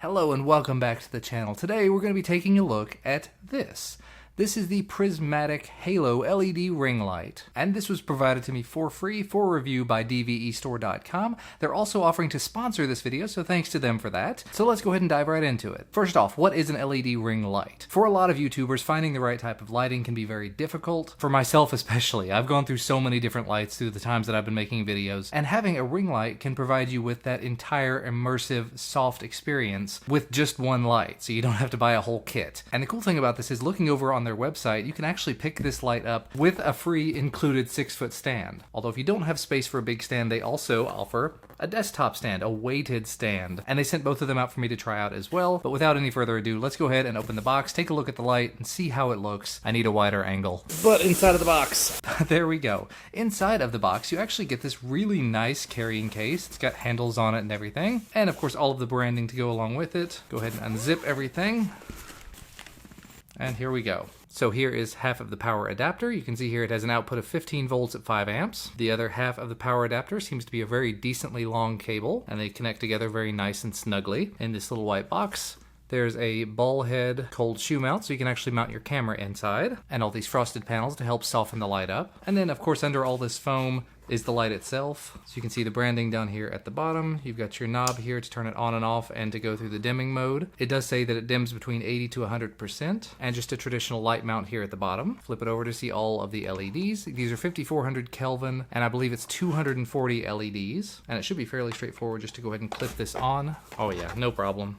Hello and welcome back to the channel. Today we're going to be taking a look at this. This is the Prismatic Halo LED ring light, and this was provided to me for free for review by dvestore.com. They're also offering to sponsor this video, so thanks to them for that. So let's go ahead and dive right into it. First off, what is an LED ring light? For a lot of YouTubers, finding the right type of lighting can be very difficult. For myself especially, I've gone through so many different lights through the times that I've been making videos, and having a ring light can provide you with that entire immersive, soft experience with just one light, so you don't have to buy a whole kit. And the cool thing about this is looking over on their website, you can actually pick this light up with a free included 6-foot stand. Although if you don't have space for a big stand, they also offer a desktop stand, a weighted stand. And they sent both of them out for me to try out as well. But without any further ado, let's go ahead and open the box, take a look at the light, and see how it looks. I need a wider angle. But inside of the box, there we go. Inside of the box, you actually get this really nice carrying case. It's got handles on it and everything. And of course, all of the branding to go along with it. Go ahead and unzip everything. And here we go. So here is half of the power adapter. You can see here it has an output of 15 volts at 5 amps. The other half of the power adapter seems to be a very decently long cable, and they connect together very nice and snugly in this little white box. There's a ball head cold shoe mount, so you can actually mount your camera inside, and all these frosted panels to help soften the light up. And then, of course, under all this foam is the light itself. So you can see the branding down here at the bottom. You've got your knob here to turn it on and off and to go through the dimming mode. It does say that it dims between 80 to 100%, and just a traditional light mount here at the bottom. Flip it over to see all of the LEDs. These are 5400 Kelvin, and I believe it's 240 LEDs, and it should be fairly straightforward just to go ahead and clip this on. Oh yeah, no problem.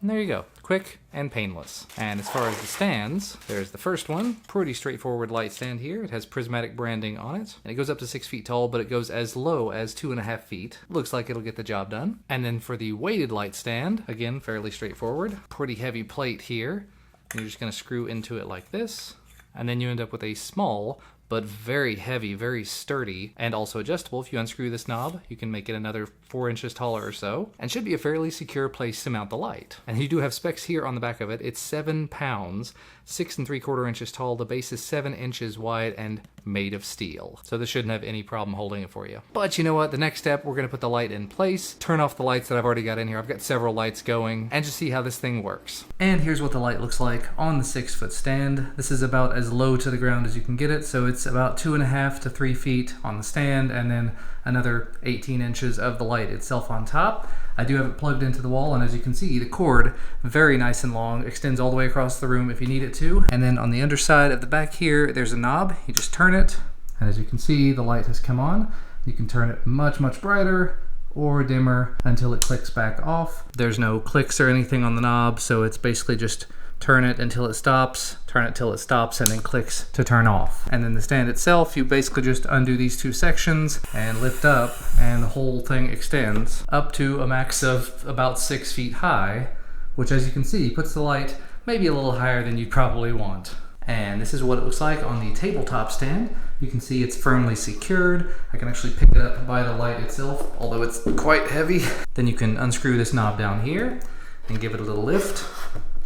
And there you go, quick and painless. And as far as the stands, there's the first one, pretty straightforward light stand here. It has prismatic branding on it, and it goes up to 6 feet tall, but it goes as low as 2.5 feet. Looks like it'll get the job done. And then for the weighted light stand, again, fairly straightforward. Pretty heavy plate here. You're just gonna screw into it like this, and then you end up with a small, but very heavy, very sturdy, and also adjustable. If you unscrew this knob, you can make it another 4 inches taller or so, and should be a fairly secure place to mount the light. And you do have specs here on the back of it. It's 7 pounds, 6 3/4 inches tall. The base is 7 inches wide and made of steel. So this shouldn't have any problem holding it for you. But you know what? The next step, we're gonna put the light in place, turn off the lights that I've already got in here. I've got several lights going, and just see how this thing works. And here's what the light looks like on the 6-foot stand. This is about as low to the ground as you can get it, so it's about 2.5 to 3 feet on the stand, and then another 18 inches of the light itself on top. I do have it plugged into the wall, and as you can see, the cord, very nice and long, extends all the way across the room if you need it to. And then on the underside of the back here, there's a knob. You just turn it, and as you can see, the light has come on. You can turn it much, much brighter or dimmer until it clicks back off. There's no clicks or anything on the knob, so it's basically just turn it until it stops, turn it till it stops, and then clicks to turn off. And then the stand itself, you basically just undo these 2 sections and lift up, and the whole thing extends up to a max of about 6 feet high, which, as you can see, puts the light maybe a little higher than you'd probably want. And this is what it looks like on the tabletop stand. You can see it's firmly secured. I can actually pick it up by the light itself, although it's quite heavy. Then you can unscrew this knob down here and give it a little lift.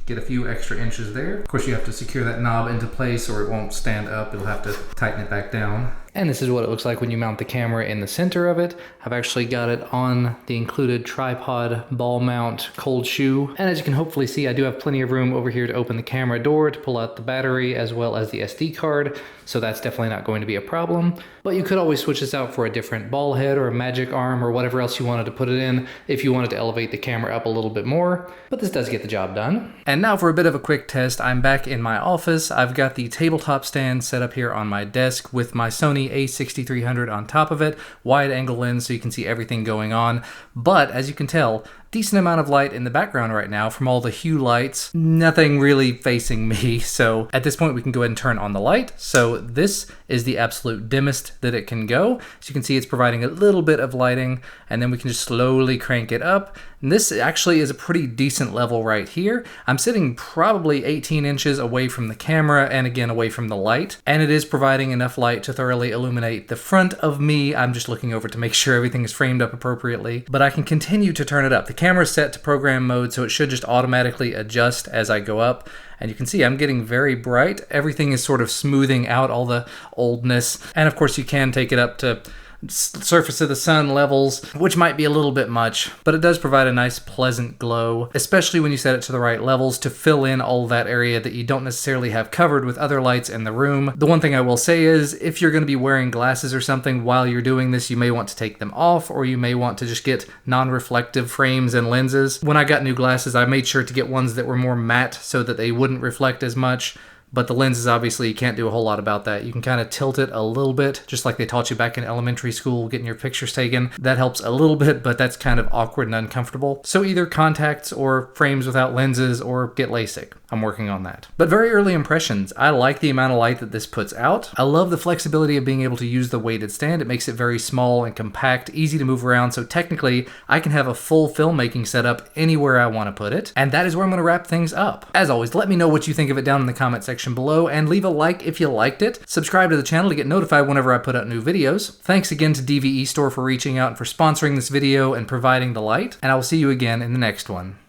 Get a few extra inches there. Of course, you have to secure that knob into place or it won't stand up. You'll have to tighten it back down. And this is what it looks like when you mount the camera in the center of it. I've actually got it on the included tripod ball mount cold shoe. And as you can hopefully see, I do have plenty of room over here to open the camera door to pull out the battery as well as the SD card. So that's definitely not going to be a problem. But you could always switch this out for a different ball head or a magic arm or whatever else you wanted to put it in if you wanted to elevate the camera up a little bit more. But this does get the job done. And now for a bit of a quick test, I'm back in my office. I've got the tabletop stand set up here on my desk with my Sony a6300 on top of it, wide angle lens so you can see everything going on. But as you can tell, decent amount of light in the background right now from all the hue lights, nothing really facing me. So at this point we can go ahead and turn on the light. So this is the absolute dimmest that it can go. So you can see it's providing a little bit of lighting, and then we can just slowly crank it up. And this actually is a pretty decent level right here. I'm sitting probably 18 inches away from the camera and again away from the light, and it is providing enough light to thoroughly illuminate the front of me. I'm just looking over to make sure everything is framed up appropriately, but I can continue to turn it up. The camera's set to program mode, so it should just automatically adjust as I go up. And you can see I'm getting very bright. Everything is sort of smoothing out all the oldness. And of course you can take it up to surface of the sun levels, which might be a little bit much, but it does provide a nice pleasant glow, especially when you set it to the right levels to fill in all that area that you don't necessarily have covered with other lights in the room. The one thing I will say is, if you're going to be wearing glasses or something while you're doing this, you may want to take them off, or you may want to just get non-reflective frames and lenses. When I got new glasses, I made sure to get ones that were more matte so that they wouldn't reflect as much. But the lenses, obviously, you can't do a whole lot about that. You can kind of tilt it a little bit, just like they taught you back in elementary school, getting your pictures taken. That helps a little bit, but that's kind of awkward and uncomfortable. So either contacts or frames without lenses, or get LASIK. I'm working on that. But very early impressions. I like the amount of light that this puts out. I love the flexibility of being able to use the weighted stand. It makes it very small and compact, easy to move around, so technically I can have a full filmmaking setup anywhere I want to put it. And that is where I'm going to wrap things up. As always, let me know what you think of it down in the comment section below, and leave a like if you liked it. Subscribe to the channel to get notified whenever I put out new videos. Thanks again to DVE Store for reaching out and for sponsoring this video and providing the light, and I will see you again in the next one.